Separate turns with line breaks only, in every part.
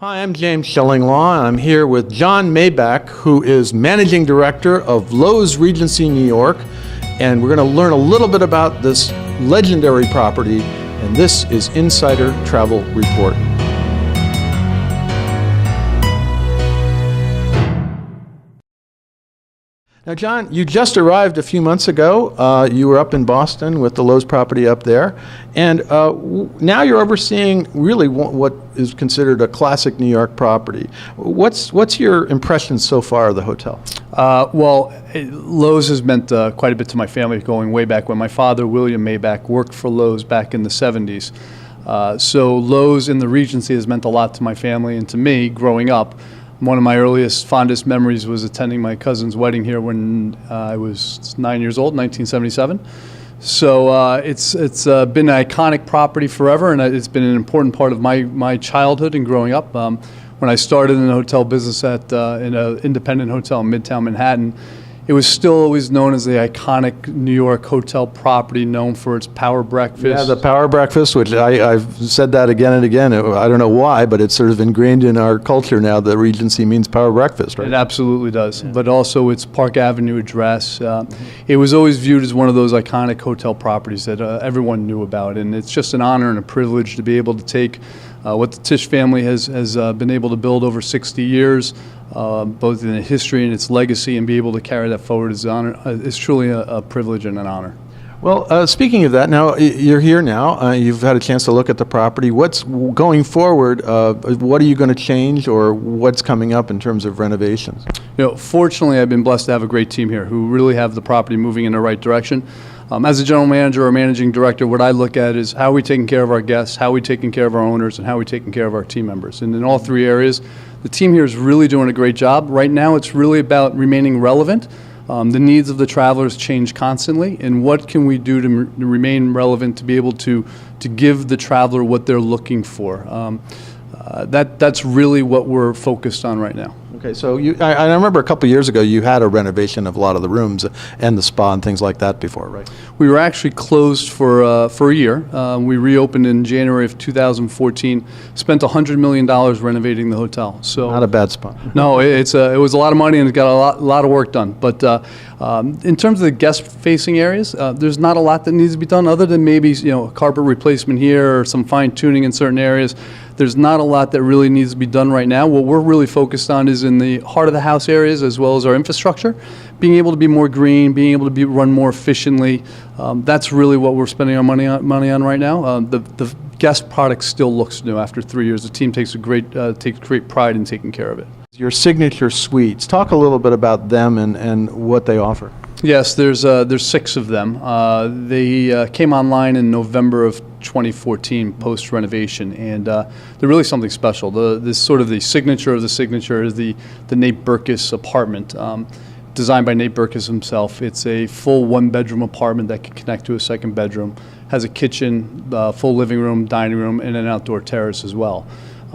Hi, I'm James Schillinglaw, and I'm here with John Maybach, who is Managing Director of Lowe's Regency New York, and we're going to learn a little bit about this legendary property, and this is Insider Travel Report. Now, John, you just arrived a few months ago. You were up in Boston with the Lowe's property up there, and now you're overseeing really what is considered a classic New York property. What's your impression so far of the hotel?
Lowe's has meant quite a bit to my family going way back when my father, William Maybach, worked for Lowe's back in the 70s. So Lowe's in the Regency has meant a lot to my family and to me growing up. One of my earliest, fondest memories was attending my cousin's wedding here when I was 9 years old, 1977. So it's been an iconic property forever, and it's been an important part of my childhood and growing up. When I started in the hotel business in an independent hotel in Midtown Manhattan, it was still always known as the iconic New York hotel property, known for its power breakfast.
Yeah, the power breakfast, which I've said that again and again. I don't know why, but it's sort of ingrained in our culture now that Regency means power breakfast, right?
It absolutely does. Yeah. But also its Park Avenue address. It was always viewed as one of those iconic hotel properties that everyone knew about. And it's just an honor and a privilege to be able to take what the Tisch family has been able to build over 60 years, both in its history and its legacy, and be able to carry that forward is truly a privilege and an honor.
Well, speaking of that, now you're here now. You've had a chance to look at the property. What's going forward? What are you going to change, or what's coming up in terms of renovations?
Fortunately, I've been blessed to have a great team here who really have the property moving in the right direction. As a general manager or managing director, what I look at is how are we taking care of our guests, how are we taking care of our owners, and how are we taking care of our team members. And in all three areas, the team here is really doing a great job. Right now, it's really about remaining relevant. The needs of the travelers change constantly, and what can we do to remain relevant, to be able to give the traveler what they're looking for. That's really what we're focused on right now.
Okay, so I remember a couple of years ago you had a renovation of a lot of the rooms and the spa and things like that before, right?
We were actually closed for a year. We reopened in January of 2014. Spent $100 million renovating the hotel. So
not a bad spot.
No, it was a lot of money, and it got a lot of work done. But in terms of the guest-facing areas, there's not a lot that needs to be done, other than maybe a carpet replacement here or some fine tuning in certain areas. There's not a lot that really needs to be done right now. What we're really focused on is in the heart of the house areas, as well as our infrastructure, being able to be more green, being able to run more efficiently. That's really what we're spending our money on right now. The guest product still looks new after 3 years. The team takes great pride in taking care of it.
Your signature suites. Talk a little bit about them and what they offer.
Yes, there's 6 of them. They came online in November of 2014 post renovation, and they're really something special. This sort of the signature of the signature is the Nate Berkus apartment, designed by Nate Berkus himself. It's a full 1-bedroom apartment that can connect to a second bedroom. Has a kitchen, full living room, dining room, and an outdoor terrace as well.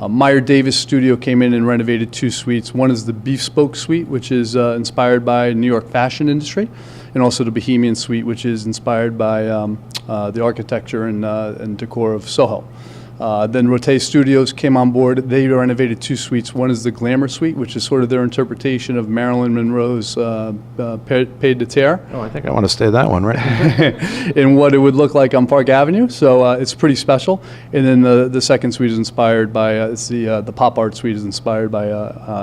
Meyer Davis Studio came in and renovated 2 suites. One is the Beef Spoke Suite, which is inspired by New York fashion industry, and also the Bohemian Suite, which is inspired by the architecture and decor of Soho. Then Rote Studios came on board. They renovated 2 suites. One is the Glamour Suite, which is sort of their interpretation of Marilyn Monroe's Pied de Terre.
Oh, I think I want to stay that one, right?
And what it would look like on Park Avenue. So it's pretty special. And then the second suite is inspired by, the Pop Art Suite is inspired by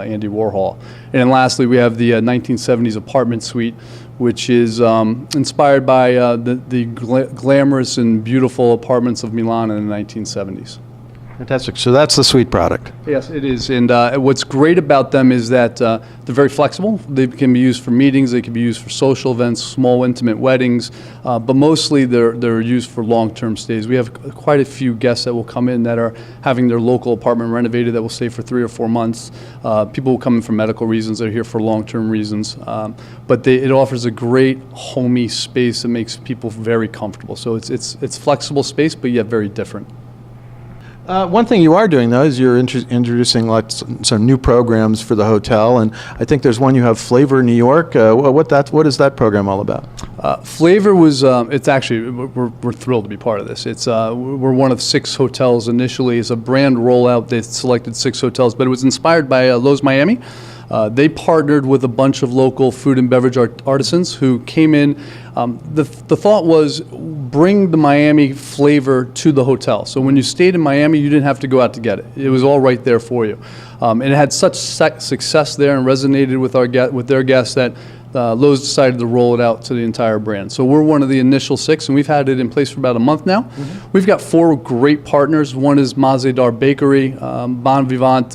Andy Warhol. And then lastly, we have the 1970s apartment suite, which is inspired by the glamorous and beautiful apartments of Milan in the 1970s.
Fantastic. So that's the suite product.
Yes, it is. And what's great about them is that they're very flexible. They can be used for meetings. They can be used for social events, small intimate weddings. But mostly they're used for long-term stays. We have quite a few guests that will come in that are having their local apartment renovated that will stay for 3 or 4 months. People will come in for medical reasons. They're here for long-term reasons. But it offers a great homey space that makes people very comfortable. So it's flexible space, but yet very different.
One thing you are doing, though, is you're introducing some new programs for the hotel, and I think there's one you have, Flavor New York. What is that program all about?
Flavor was, it's actually, we're thrilled to be part of this. It's, we're one of 6 hotels initially. As a brand rollout, they selected 6 hotels, but it was inspired by Lowe's Miami. They partnered with a bunch of local food and beverage artisans who came in. The thought was bring the Miami flavor to the hotel. So when you stayed in Miami, you didn't have to go out to get it. It was all right there for you. And it had such success there and resonated with their guests that Lowe's decided to roll it out to the entire brand. So we're one of the initial 6, and we've had it in place for about a month now. We've got 4 great partners. One is Mazedar Bakery, Bon Vivant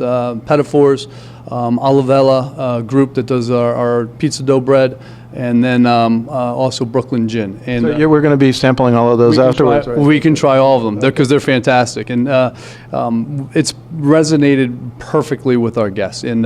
Petitfours, Olivella Group that does our pizza dough bread, and then also Brooklyn Gin. And
So we're going to be sampling all of those afterwards, right?
We can try all of them because they're fantastic, and it's resonated perfectly with our guests. And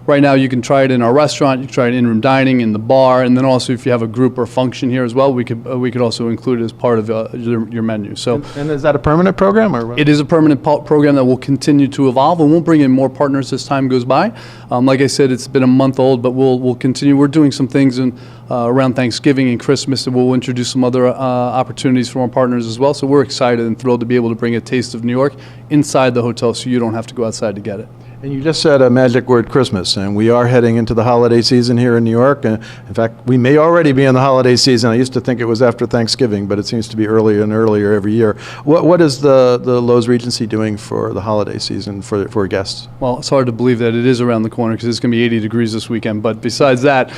right now, you can try it in our restaurant, you can try it in-room dining, in the bar, and then also if you have a group or function here as well, we could also include it as part of your menu. So,
and is that a permanent program, or what?
It is a permanent program that will continue to evolve, and we'll bring in more partners as time goes by. Like I said, it's been a month old, but we'll continue. We're doing some things around Thanksgiving and Christmas, and we'll introduce some other opportunities from our partners as well. So we're excited and thrilled to be able to bring a taste of New York inside the hotel so you don't have to go outside to get it.
And you just said a magic word, Christmas, and we are heading into the holiday season here in New York. And in fact, we may already be in the holiday season. I used to think it was after Thanksgiving, but it seems to be earlier and earlier every year. What is the Lowe's Regency doing for the holiday season for guests?
Well, it's hard to believe that it is around the corner because it's going to be 80 degrees this weekend. But besides that,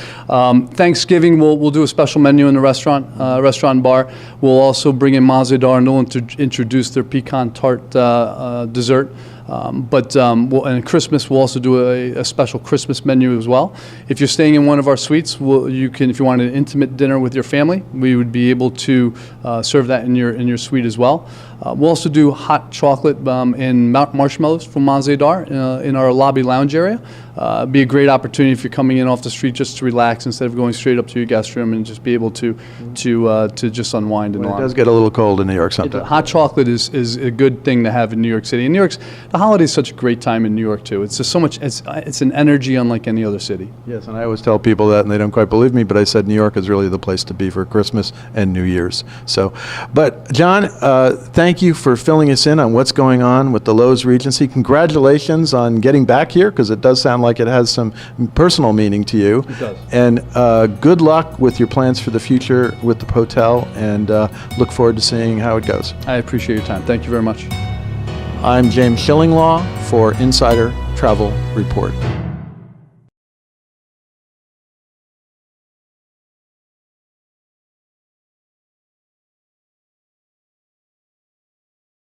Thanksgiving, we'll do a special menu in the restaurant and bar. We'll also bring in Mazedar, and they'll introduce their pecan tart dessert. And Christmas, we'll also do a special Christmas menu as well. If you're staying in one of our suites, if you want an intimate dinner with your family, we would be able to serve that in your suite as well. We'll also do hot chocolate and marshmallows from Mazedar in our lobby lounge area. Be a great opportunity if you're coming in off the street just to relax instead of going straight up to your guest room and just be able to just unwind and
It does get a little cold in New York sometimes.
Hot chocolate is a good thing to have in New York City. In New York, the holiday is such a great time in New York too. It's just so much. It's an energy unlike any other city.
Yes, and I always tell people that, and they don't quite believe me, but I said New York is really the place to be for Christmas and New Year's. So, but John, thank you for filling us in on what's going on with the Lowe's Regency. Congratulations on getting back here, because it does sound like it has some personal meaning to you.
It does.
And good luck with your plans for the future with the hotel, and look forward to seeing how it goes.
I appreciate your time. Thank you very much.
I'm James Schillinglaw for Insider Travel Report.